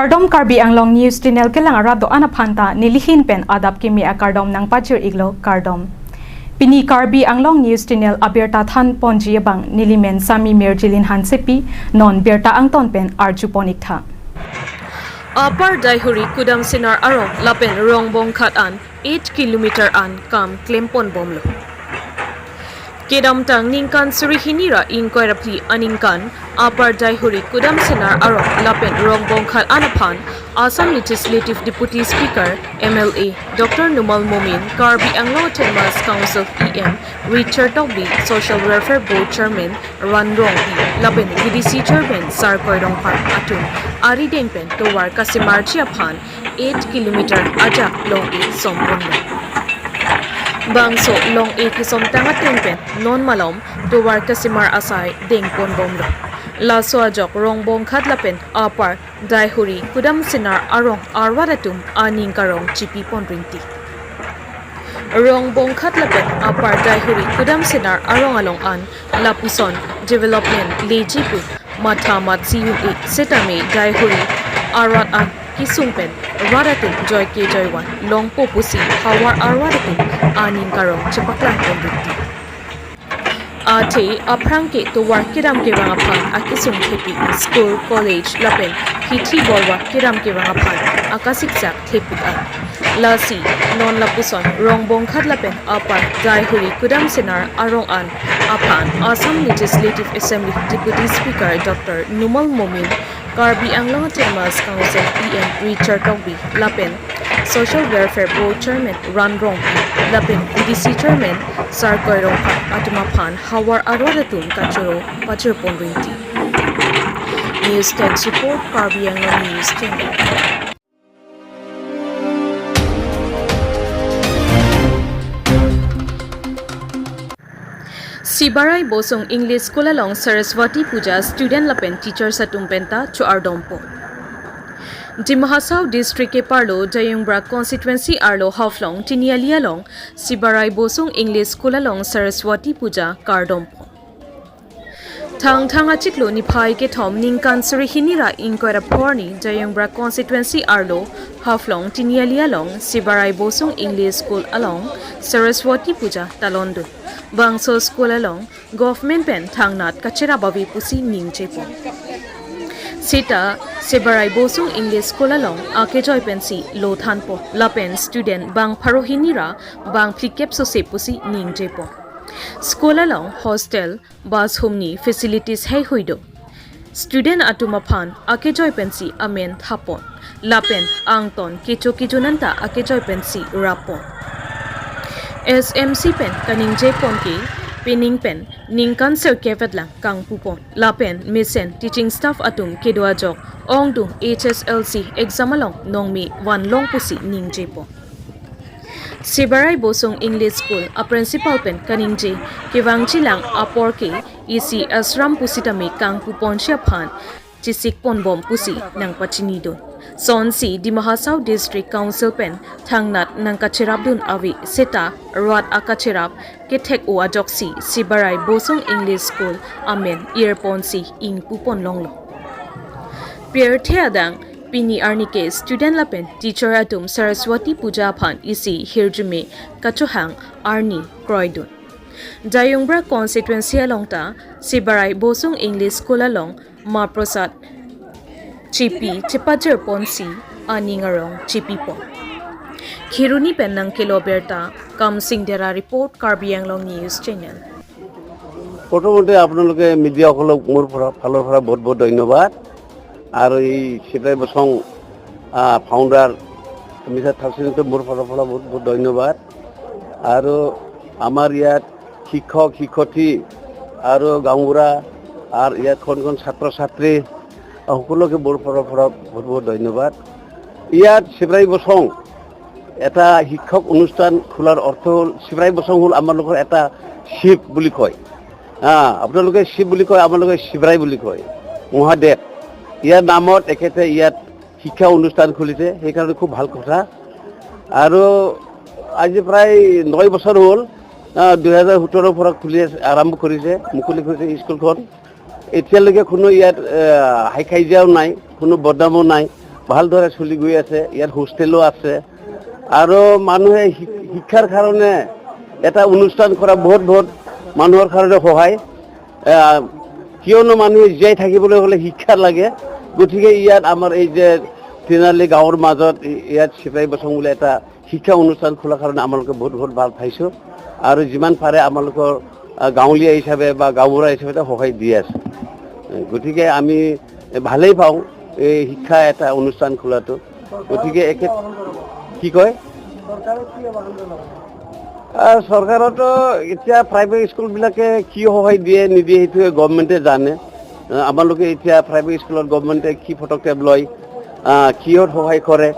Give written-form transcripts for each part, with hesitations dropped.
Kardom Karbi Anglong News Channel ke lang arado ana phanta nilihin pen adap kimi akardom nang pachir iglo Kardom. Pini Karbi Anglong News Channel abirta than ponji bang nilimen sami merjilin hansepi non berta angton pen arjuponik tha. Upper Deihori Kudam Singnar arong lapen rongbong khat an 8 km an kam klempon bomlo. Kedam tang ningkan surihinira inquirapli aningkan Upper Deihori Kudam Singnar arong lapen rongbong khat anapan Assam Legislative Deputy Speaker MLA Dr. Numal Momin Karbi Anglong Tenmas Council EM Richard Dogby Social Welfare Board Chairman Ranrong lapen VDC Chairman Sar Koirong Park Atun Ari Dengpen tovar Kasimar Chiapan 8 km ajak long e sompon Bangso long e kisom tanga tengpen non malom tovar Kasimar asai dengpon bomlo Laso ajok rongbong khatlapen Upper Deihori Kudam Singnar arong arwaratum aning karong chipi ponrinti rongbong khatlapen Upper Deihori Kudam Singnar arong along an lapuson development lejipu matha matsi e setame Deihori arat an kisungpen waratum joy ke joywan long popusi hawar arwaratum aning karong chipaklan ponrinti Ate aprangke tovar kiram ke rangapan akisung thepi school college lapen hithi bolwa kiram ke rangapan akasiksak thepi an lasi non lapuson rongbong khat lapen Upper Deihori Kudam Singnar arong an apan Assam Legislative Assembly Deputy Speaker Dr. Numal Momin Karbi Anglong Tenmas Council EM Richard Dogby lapen Social Welfare Board Chairman Ranrong lapen VDC Chairman Sar Koirong Atumapan Hawar Aroratun Kachuro Pachirpon Rinti News Text Report Karbi Anglong News Channel Sibarai Bosong English School along Saraswati Puja student lapen teacher satumpenta chu ardompo Dimahasau District ke Parlo Jayungbra Constituency Arlo Haflong Tinialia long Sibarai Bosong English School along Saraswati Puja Kardompo Thang achiklo ni phai ke thom ningkan surihinira inquire porni Jayungbra Constituency Arlo Haflong Tinialia long Sibarai Bosong English School along Saraswati Puja Talondu Bangso School along Government Pen Thangnat Kachira Babi Pusi Ningchepo Sita Sibarai Bosong English School along Akejoy Pensi Lo Thanpo Lapen student Bang Parohinira Bang Plikep Sose Pusi Ningchepo School along hostel bus humni facilities hai huido student atumaphan Akejoy Pensi Amen Thapon Lapen Angton Kichonanta Akejoy Pensi Rapon SMC pen kaningje pon ki pinning pen ningkan serkevet lang kang pupon lapen misen teaching staff atum kedwa jok ong du HSLC exam along nongmi wan long pusi ningje pon Sibarai Bosong English School a principal pen kaningje kiwangchi lang apor ke EC Asram pusitami kang pupon sia phan chisik pon bom pusi nang pachini don Sonsi Dimahasau District Council pen Thangnat nang kachirabdun awi seta rat akachirab kethek o ajoksi Sibarai Bosong English School amen earponsi ing pupon longlo Pierre Theadang Pini Arnike student lapen teacher atum Saraswati Puja phan isi hirjume kachuhang Arni Croydon Jayungbra constituency alongta Sibarai Bosong English School along Ma Prasad Chipi Chipajer Ponsi Aningarong Chipi Pon Khiruni Penang Kiloberta Kam Singdera Report Karbi Anglong News Channel প্রথমতে আপোনালোকে media সকলক মোৰ ফালৰ পৰা বহুত বহুত ধন্যবাদ আৰু এই সিবাই বসং ফাউণ্ডাৰ মিছা থাকচিনটো মোৰ ফালৰ পৰা বহুত বহুত ধন্যবাদ আৰু আমাৰ ইয়াত শিক্ষক শিক্ষয়িত্ৰী আৰু গাঁওবুঢ়া আৰু ইয়াত কোন ছাত্ৰ ছাত্ৰী সকলোকে মোৰ ফালৰ পৰা বহুত বহুত ধন্যবাদ ইয়াত সিবাই বসং এটা শিক্ষক অনুষ্ঠান খোলাৰ অৰ্থ হ'ল সিবাই বসং হ'ল আমাৰ লোকৰ এটা শিৱ বুলি কয় আপোনালোকে শিৱ বুলি কয় আমালোকে শিৱৰাই বুলি কয় মহাদেৱ ইয়াৰ নামত একেতে ইয়াত শিক্ষা অনুষ্ঠান খুলিছে সেইকাৰণে খুব ভাল কথা আৰু আজি প্ৰায় 9 বছৰ হ'ল 2017 পৰা খুলি আৰম্ভ কৰিছে মুকলি কৰিছে স্কুলখন এতিয়ালৈকে কোনো ইয়াত হাই খাইজাও নাই কোনো বদনামো নাই ভালদৰে চলি গৈ আছে। ইয়াত হোষ্টেলো আছে আৰু মানুহে শিক্ষাৰ কাৰণে এটা অনুষ্ঠান কৰা বহুত মানুহৰ কাৰণে সহায়। কিয়নো মানুহে জীয়াই থাকিবলৈ হ'লে শিক্ষা লাগে। গতিকে ইয়াত আমাৰ এই যে তিনিআলি গাঁৱৰ মাজত ইয়াত চিপাহী বচং বুলি এটা শিক্ষা অনুষ্ঠান খোলাৰ কাৰণে আমালোকে বহুত ভাল পাইছোঁ আৰু যিমান পাৰে আমালোকৰ গাঁৱলীয়া হিচাপে বা গাঁওবুঢ়া হিচাপে সহায় দি আছে। গতিকে আমি ভালেই পাওঁ এই শিক্ষা এটা অনুষ্ঠান খোলাটো। গতিকে কি কয় চৰকাৰতো এতিয়া প্ৰাইভেট স্কুলবিলাকে কি সহায় দিয়ে নিদিয়ে সেইটোৱে গভৰ্ণমেণ্টে জানে। আমালোকে এতিয়া প্ৰাইভেট স্কুলত গভৰ্ণমেণ্টে কি পদক্ষেপ লয়, কিহত সহায় কৰে,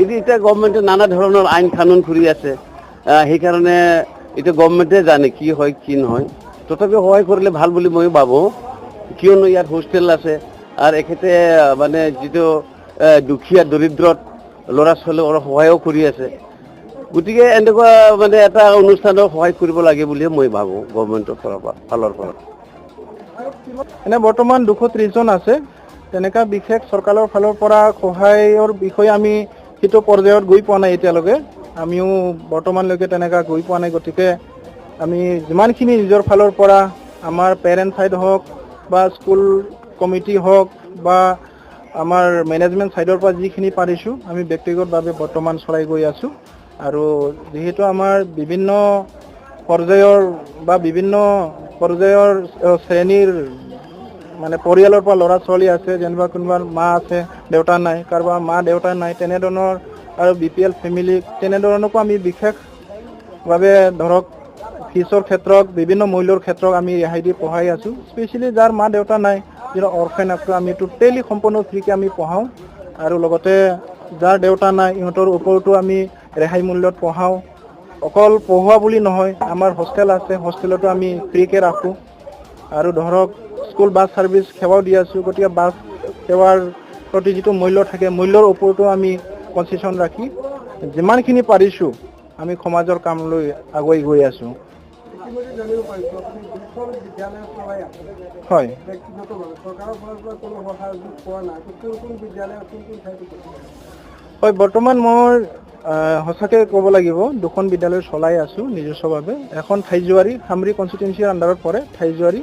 এতিয়া গভৰ্ণমেণ্টে নানা ধৰণৰ আইন কানুন কৰি আছে। সেইকাৰণে এতিয়া গভৰ্ণমেণ্টে জানে কি হয় কি নহয়। তথাপিও সহায় কৰিলে ভাল বুলি মই ভাবোঁ, কিয়নো ইয়াত হোষ্টেল আছে আৰু এখেতে মানে যিটো দুখীয়া দৰিদ্ৰত ল'ৰা ছোৱালী অলপ সহায়ো কৰি আছে। গতিকে এনেকুৱা মানে এটা অনুষ্ঠানত সহায় কৰিব লাগে বুলিয়ে মই ভাবোঁ গভৰ্ণমেণ্টৰ ফালৰ পৰা। এনে বৰ্তমান 230 জন আছে। তেনেকা বিশেষ চৰকাৰৰ ফালৰ পৰা সহায়ৰ বিষয়ে আমি সেইটো পৰ্যায়ত গৈ পোৱা নাই এতিয়ালৈকে। আমিও বৰ্তমানলৈকে তেনেকা গৈ পোৱা নাই। গতিকে আমি যিমানখিনি নিজৰ ফালৰ পৰা আমাৰ পেৰেণ্ট চাইড হওক বা স্কুল কমিটি হওক বা আমাৰ মেনেজমেণ্ট চাইডৰ পৰা যিখিনি পাৰিছোঁ আমি ব্যক্তিগতভাৱে বৰ্তমান চলাই গৈ আছোঁ। আৰু যিহেতু আমাৰ বিভিন্ন পৰ্যায়ৰ শ্ৰেণীৰ মানে পৰিয়ালৰ পৰা ল'ৰা ছোৱালী আছে, যেনিবা কোনোবা মা আছে দেউতা নাই, কাৰোবাৰ মা দেউতা নাই, তেনেধৰণৰ আৰু BPL ফেমিলি তেনেধৰণকো আমি বিশেষভাৱে ধৰক ফিজৰ ক্ষেত্ৰত বিভিন্ন মূল্যৰ ক্ষেত্ৰত আমি ৰেহাই দি পঢ়াই আছোঁ। স্পেচিয়েলি যাৰ মা দেউতা নাই, যিটো অৰ্ফেন আছে, আমি টোটেলি সম্পূৰ্ণ ফ্ৰীকৈ আমি পঢ়াওঁ। আৰু লগতে যাৰ দেউতা নাই ইহঁতৰ ওপৰতো আমি ৰেহাই মূল্যত পঢ়াওঁ। অকল পঢ়োৱা বুলি নহয়, আমাৰ হোষ্টেল আছে, হোষ্টেলতো আমি ফ্ৰীকৈ ৰাখোঁ। আৰু ধৰক স্কুল বাছ ছাৰ্ভিচ সেৱাও দি আছোঁ। গতিকে বাছ সেৱাৰ প্ৰতি যিটো মূল্য থাকে, মূল্যৰ ওপৰতো আমি কনচেশ্যন ৰাখি যিমানখিনি পাৰিছোঁ আমি সমাজৰ কাম লৈ আগুৱাই গৈ আছোঁ। হয়, হয়, বৰ্তমান মই সঁচাকৈ ক'ব লাগিব 2খন বিদ্যালয় চলাই আছোঁ নিজস্বভাৱে। এখন ঠাইজুৱাৰী হামৰি কনষ্টিটুৱেঞ্চিৰ আণ্ডাৰত পৰে। ঠাইজুৱাৰী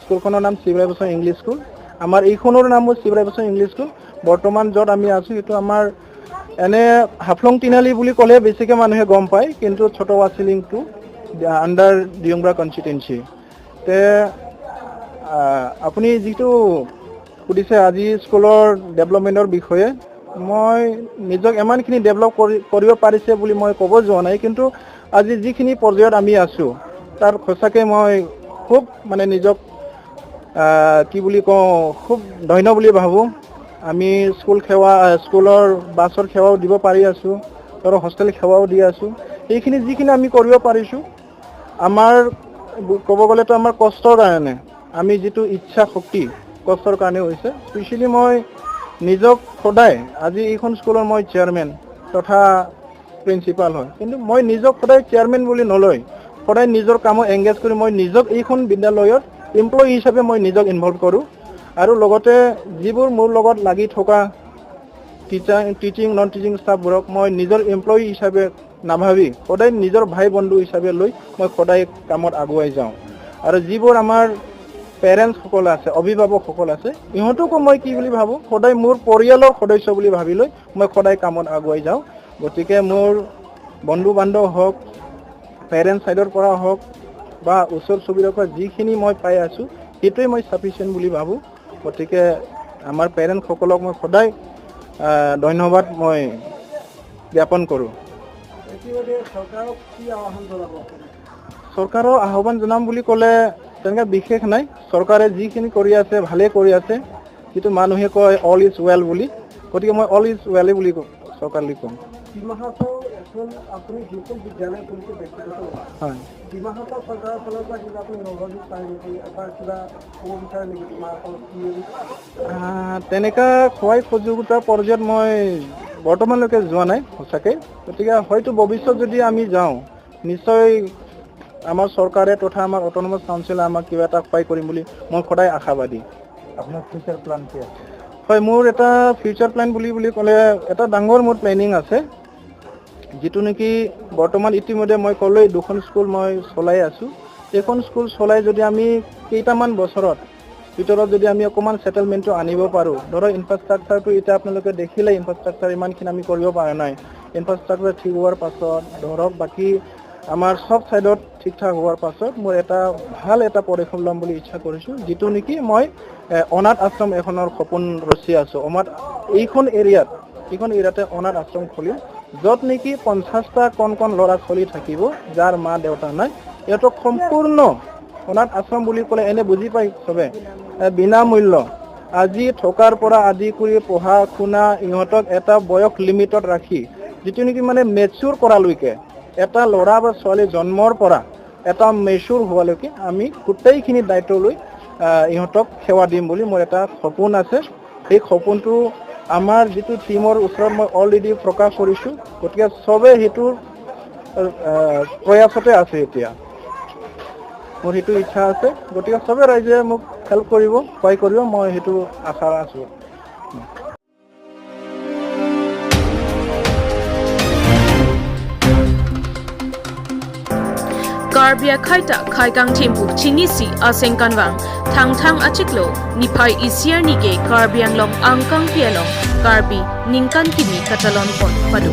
স্কুলখনৰ নাম শিৱৰায় বচন ইংলিছ স্কুল। আমাৰ এইখনৰ নামো শিৱৰায় বচন ইংলিছ স্কুল। বৰ্তমান য'ত আমি আছোঁ সেইটো আমাৰ এনে হাফলং তিনিআলি বুলি ক'লে বেছিকৈ মানুহে গম পায়, কিন্তু ছোট ৱাচিলিংটো আণ্ডাৰ দিয়ংবৰা কনষ্টিটুৱেঞ্চি। তে আপুনি যিটো সুধিছে আজি স্কুলৰ ডেভেলপমেণ্টৰ বিষয়ে, মই নিজক ইমানখিনি ডেভেলপ কৰিব পাৰিছে বুলি মই ক'ব যোৱা নাই। কিন্তু আজি যিখিনি পৰ্যায়ত আমি আছোঁ তাৰ সঁচাকৈ মই খুব মানে নিজক কি বুলি কওঁ, খুব ধন্য বুলি ভাবোঁ। আমি স্কুলৰ বাছৰ সেৱাও দিব পাৰি আছোঁ, আৰু হোষ্টেল সেৱাও দি আছোঁ। এইখিনি যিখিনি আমি কৰিব পাৰিছোঁ আমাৰ ক'ব গ'লেতো আমাৰ কষ্টৰ কাৰণে, আমি যিটো ইচ্ছা শক্তি কষ্টৰ কাৰণে হৈছে। স্পেচিয়েলি মই নিজক সদায়, আজি এইখন স্কুলৰ মই চেয়াৰমেন তথা প্ৰিন্সিপাল হয়, কিন্তু মই নিজক সদায় চেয়াৰমেন বুলি নলয়, সদায় নিজৰ কামত এংগেজ কৰি মই নিজক এইখন বিদ্যালয়ত এমপ্লয়ী হিচাপে মই নিজক ইনভলভ কৰোঁ। আৰু লগতে যিবোৰ মোৰ লগত লাগি থকা টিচিং নন টিচিং ষ্টাফবোৰক মই নিজৰ এমপ্লয়ী হিচাপে নাভাবি সদায় নিজৰ ভাই বন্ধু হিচাপে লৈ মই সদায় কামত আগুৱাই যাওঁ। আৰু যিবোৰ আমাৰ পেৰেণ্টছসকল আছে, অভিভাৱকসকল আছে, ইহঁতকো মই কি বুলি ভাবোঁ, সদায় মোৰ পৰিয়ালৰ সদস্য বুলি ভাবি লৈ মই সদায় কামত আগুৱাই যাওঁ। গতিকে মোৰ বন্ধু বান্ধৱ হওক, পেৰেণ্টছ ছাইডৰ পৰা হওক বা ওচৰ চুবুৰীয়াৰ পৰা যিখিনি মই পাই আছোঁ সেইটোৱে মই চাফিচিয়েণ্ট বুলি ভাবোঁ। গতিকে আমাৰ পেৰেণ্টছসকলক মই সদায় ধন্যবাদ মই জ্ঞাপন কৰোঁ। চৰকাৰক আহ্বান জনাম বুলি ক'লে তেনেকৈ বিশেষ নাই। চৰকাৰে যিখিনি কৰি আছে ভালেই কৰি আছে। যিটো মানুহে কয় অল ইজ ৱেল বুলি, গতিকে মই অল ইজ ৱেলে বুলি চৰকাৰলৈ ক'ম। তেনেকুৱা সহায় সহযোগিতাৰ পৰ্যায়ত মই বৰ্তমানলৈকে যোৱা নাই সঁচাকৈ। গতিকে হয়তো ভৱিষ্যত যদি আমি যাওঁ, নিশ্চয় আমাৰ চৰকাৰে তথা আমাৰ অট'নমাছ কাউন্সিলে আমাক কিবা এটা সহায় কৰিম বুলি মই সদায় আশাবাদী। আপোনাৰ ফিউচাৰ প্লান কি আছে? হয় মোৰ এটা ফিউচাৰ প্ল্যান বুলি ক'লে এটা ডাঙৰ মোৰ প্ল্যানিং আছে যেটো নেকি বৰ্তমান ইতিমধ্যে মই কলৈ দুখন স্কুল মই চলাই আছো এখন স্কুল চলাই যদি আমি কেইটামান বছৰত ভিতৰত যদি আমি অকমান সেটেলমেন্টটো আনিব পাৰো ধৰ ইনফ্ৰাষ্ট্ৰাকচাৰটো এটা আপোনালোকে দেখিলে ইনফ্ৰাষ্ট্ৰাকচাৰ ইমানখিনি আমি কৰিব পৰা নাই ইনফ্ৰাষ্ট্ৰাকচাৰ ঠিক হোৱাৰ পাছত ধৰক বাকি আমাৰ সব সাইডত ঠিক ঠাক হোৱাৰ পাছত মই এটা ভাল এটা পদক্ষেপ ল'ম বুলি ইচ্ছা কৰিছো যেটো নেকি মই অনাথ আশ্ৰম এখনৰ সপোন ৰচি আছো এইখন এৰিয়াতে অনাথ আশ্ৰম খুলিম যত নেকি 50টা কণ ল'ৰা ছোৱালী থাকিব যাৰ মা দেউতা নাই এটো সম্পূৰ্ণ অনাথ আশ্ৰম বুলি ক'লে এনে বুজি পাই সবে বিনা মূল্য আজি থকাৰ পৰা আদি কৰি পঢ়া শুনা ইহঁতক এটা বয়স লিমিটত ৰাখি যেটো নেকি মানে মেচুৰ কৰালৈকে এটা ল'ৰা বা ছোৱালী জন্মৰ পৰা এটা মেচুৰ হোৱালৈকে আমি গোটেইখিনি দায়িত্ব লৈ ইহঁতক সেৱা দিম বুলি মোৰ এটা সপোন আছে এই সপোনটো আমাৰ যেটো টিমৰ ওচৰত মই অলৰেডি প্ৰকাশ কৰিছো গতিকে সবে হেতু প্ৰয়াসতে আছে এতিয়া মোৰ হেতু ইচ্ছা আছে গতিকে সবে ৰাইজে মোক হেল্প কৰিব সহায় কৰিব মই হেতু আশা আছো Karbia Kaita Kaikang Timpu Chinisi Asengkanwang Thang Achiklo Nipai Isier Nike Karbiang Long Angkang Pialong Karbi Ningkan Kimi Katalon Pon Padu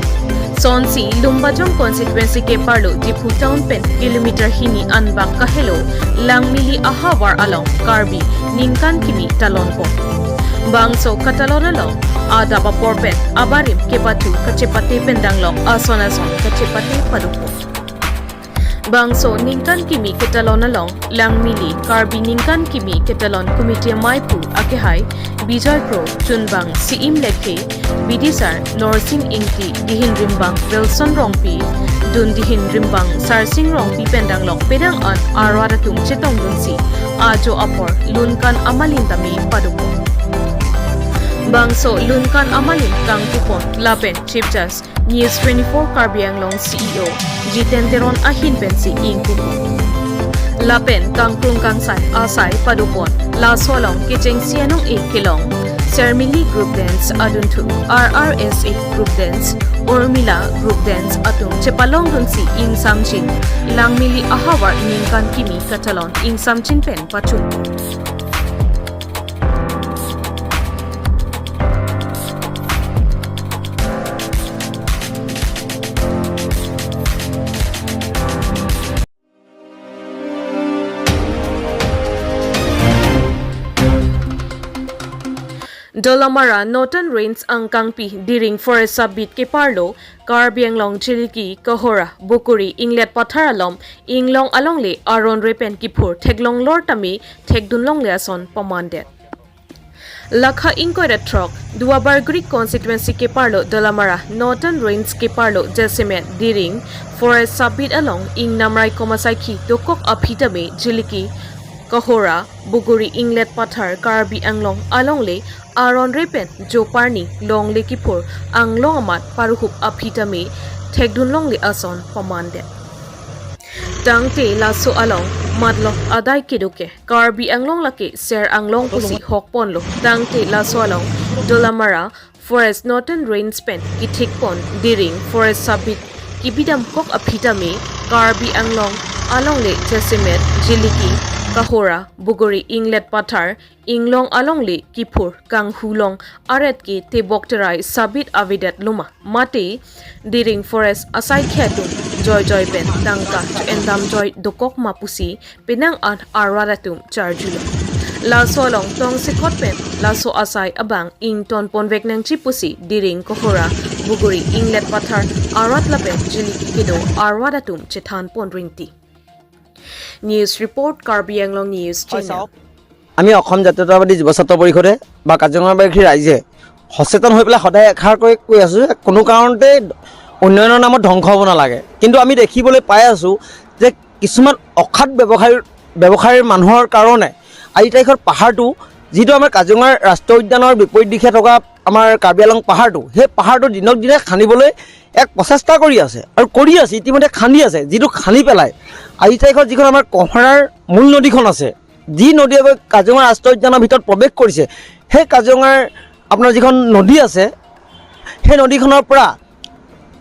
Sonsi Lumbajong constituency ke Parlo Dipu Town Pen kilometer hini Anbang Kahelo Langmili Ahawar Along Karbi Ningkan Kimi Talon Pon Bangso Katalon Along Adaba Porpen Abarim Kebatu Kachepate Pendanglong Asonason Kachepate Padupo Bangso Ningkan Kimi Ketalon Along Langmili Karbi Ningkan Kimi Ketalon Committee Maipu Akehai Bijay Pro Chunbang Siim Lekhe Bidisar Norsin Ingti Dihin Rimbang Wilson Rongpi Dun Dihin Rimbang Sarsing Rongpi Pendanglong Pedang An Arwadatum Chetong Dunsi Ajo Apor Lunkan Amalintami Padupo Bangso Lunkan Amalin Kang Pupon Lapen Chief Justice News 24 Karbianglong CEO Jitenteron Ahin Bensi Ing Pupon Lapen Kang Krung Kang Sai Asai Padupon La Solong Kicheng Sianong E Kilong Sermili Group Dance Aduntu RRSA Group Dance Urmila Group Dance Atung Chepalong Dunsi Ing Samchin Langmili Ahawar Ningkan Kimi Katalon Ing Samchin Pen Pachun Dolamara Northern Rains Angkangpi Diring Forest Subbit ke Parlo Karbianglong Geliki Kahora Bukuri Ingletpathar alom inglong alongle aronre pen kipur Teglong Lor Tami Tegdunlong Leason Pomandet Lakha Inkoira Trok Duabar Greek constituency ke Parlo Dolamara Northern Rains ke Parlo Jesimet Diring Forest Subbit along Ing Namrai Komasaiki Dokok Apitame Geliki Kahora Buguri Ingletpathar Karbi Anglong alongle aronre pen Joparni Long Lekipur Anglong Amat Paruhup Apitame Tegdunlong Le Ason Pomande Tangte Laso Along Madlo Aday Keduke Karbi Anglong Lake Ser Anglong Pusi Hokponlo Tangte Laso Along Dolamara Forest Northern Rains Pen Kitikpon Diring Forest Subbit Kibidam Kok Apitame Karbi Anglong Alongle Jesimet Geliki Kahora Buguri Ingletpathar Inglong alongle Kipur Kang Hulong Aret ke Tebokterai Sabit Avidat Luma Mate Diring Forest Asai Khatum Joy Ben Tangka Endam Joy Dokok Mapusi Pinang An Arwadatum Charjulo Laso Long Tong Sikot Pen Laso Asai Abang Ing Ton Ponvek Nang Chipusi Diring Kahora Buguri Ingletpathar Arat Lapen Geliki Kido Arwadatum Chetan Ponringti News Report Karbi Anglong News Channel আমি অসম জাতীয়তাবাদী যুৱ ছাত্ৰ পৰিষদে বা কাজিৰঙাবাসী ৰাইজে সচেতন হৈ পেলাই সদায় এখাৰ কৈ আছো কোনো কাৰণতে উন্নয়নৰ নামত ধ্বংস হ'ব নালাগে কিন্তু আমি দেখিবলৈ পাই আছো যে কিছুমান অখাত ব্যৱসায়ীৰ মানুহৰ কাৰণে আজি তাৰিখৰ পাহাৰটো যিটো আমাৰ কাজিৰঙাৰ ৰাষ্ট্ৰীয় উদ্যানৰ বিপৰীত দিশে থকা আমাৰ কাৰ্বি আংলং পাহাৰটো সেই পাহাৰটো দিনক দিনে খানিবলৈ এক প্ৰচেষ্টা কৰি আছে আৰু কৰি আছে ইতিমধ্যে খান্দি আছে যিটো খানি পেলাই আজি তাৰিখৰ যিখন আমাৰ কহৰাৰ মূল নদীখন আছে যি নদীয়ে কাজিৰঙা ৰাষ্ট্ৰীয় উদ্যানৰ ভিতৰত প্ৰৱেশ কৰিছে সেই কাজিৰঙাৰ আপোনাৰ যিখন নদী আছে সেই নদীখনৰ পৰা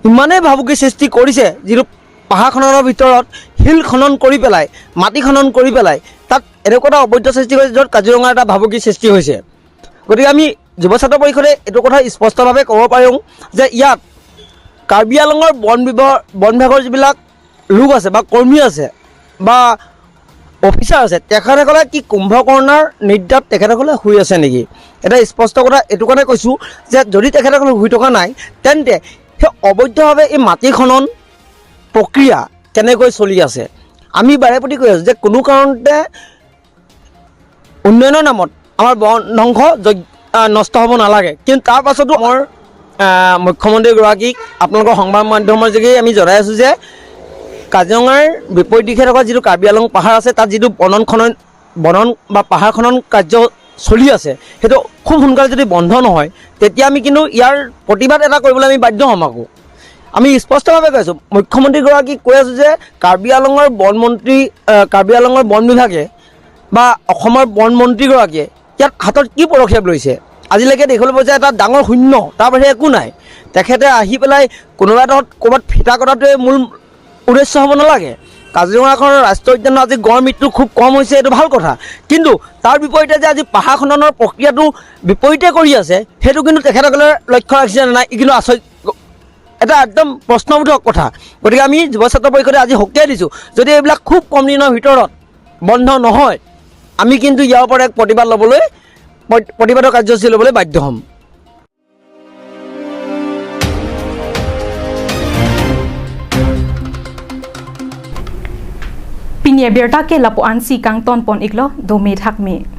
ইমানেই ভাবুকি সৃষ্টি কৰিছে যিটো পাহাৰখনৰ ভিতৰত শিল খনন কৰি পেলাই মাটি খনন কৰি পেলাই তাত এনেকুৱা এটা অবৈধ সৃষ্টি হৈছে য'ত কাজিৰঙাৰ এটা ভাবুকি সৃষ্টি হৈছে গতিকে আমি যুৱ ছাত্ৰ পৰিষদে এইটো কথা স্পষ্টভাৱে ক'ব পাৰোঁ যে ইয়াত কাৰ্বি আংলঙৰ বন বিভাগৰ যিবিলাক লোক আছে বা কৰ্মী আছে বা অফিচাৰ আছে তেখেতসকলে কি কুম্ভকৰ্ণৰ নিদ্ৰাত তেখেতসকলে শুই আছে নেকি এটা স্পষ্ট কথা এইটো কাৰণে কৈছোঁ যে যদি তেখেতসকলে শুই থকা নাই তেন্তে সেই অবৈধভাৱে এই মাটি খনন প্ৰক্ৰিয়া কেনেকৈ চলি আছে আমি বাৰে প্ৰতি কৈ আছোঁ যে কোনো কাৰণতে উন্নয়নৰ নামত আমাৰ বন ধ্বংস নষ্ট হ'ব নালাগে কিন্তু তাৰ পাছতো আমাৰ মুখ্যমন্ত্ৰীগৰাকীক আপোনালোকৰ সংবাদ মাধ্যমৰ যোগেদি আমি জনাই আছোঁ যে কাজিৰঙাৰ বিপৰীত দিশে থকা যিটো কাৰ্বি আংলং পাহাৰ আছে তাত যিটো বনন বা পাহাৰ খনন কাৰ্য চলি আছে সেইটো খুব সোনকালে যদি বন্ধ নহয় তেতিয়া আমি কিন্তু ইয়াৰ প্ৰতিবাদ এটা কৰিবলৈ আমি বাধ্য হ'ম আকৌ আমি স্পষ্টভাৱে কৈছোঁ মুখ্যমন্ত্ৰীগৰাকীক কৈ আছোঁ যে কাৰ্বি আংলঙৰ বন বিভাগে বা অসমৰ বন মন্ত্ৰীগৰাকীয়ে ইয়াত হাতত কি পদক্ষেপ লৈছে আজিলৈকে দেখিবলৈ পোৱা যায় এটা ডাঙৰ শূন্য তাৰ বাহিৰে একো নাই তেখেতে আহি পেলাই কোনোবা এটা ক'ৰবাত ফিটা কটাটোৱে মূল উদ্দেশ্য হ'ব নালাগে কাজিৰঙাখনৰ ৰাষ্ট্ৰীয় উদ্যানত আজি গড় মৃত্যু খুব কম হৈছে এইটো ভাল কথা কিন্তু তাৰ বিপৰীতে যে আজি পাহাৰ খননৰ প্ৰক্ৰিয়াটো বিপৰীতে কৰি আছে সেইটো কিন্তু তেখেতসকলে লক্ষ্য ৰাখিছে নাই ই কিন্তু আচৰিত এটা একদম প্ৰশ্নবোধক কথা গতিকে আমি যুৱ ছাত্ৰ পৰিষদে আজি সকীয়াই দিছোঁ যদি এইবিলাক খুব কম দিনৰ ভিতৰত বন্ধ নহয় আমি কিন্তু ইয়াৰ ওপৰত এক প্ৰতিবাদৰ কাৰ্যসূচী ল'বলৈ বাধ্য হ'ম Pinia berta ke lapuan si kang ton pon iglo do me thak me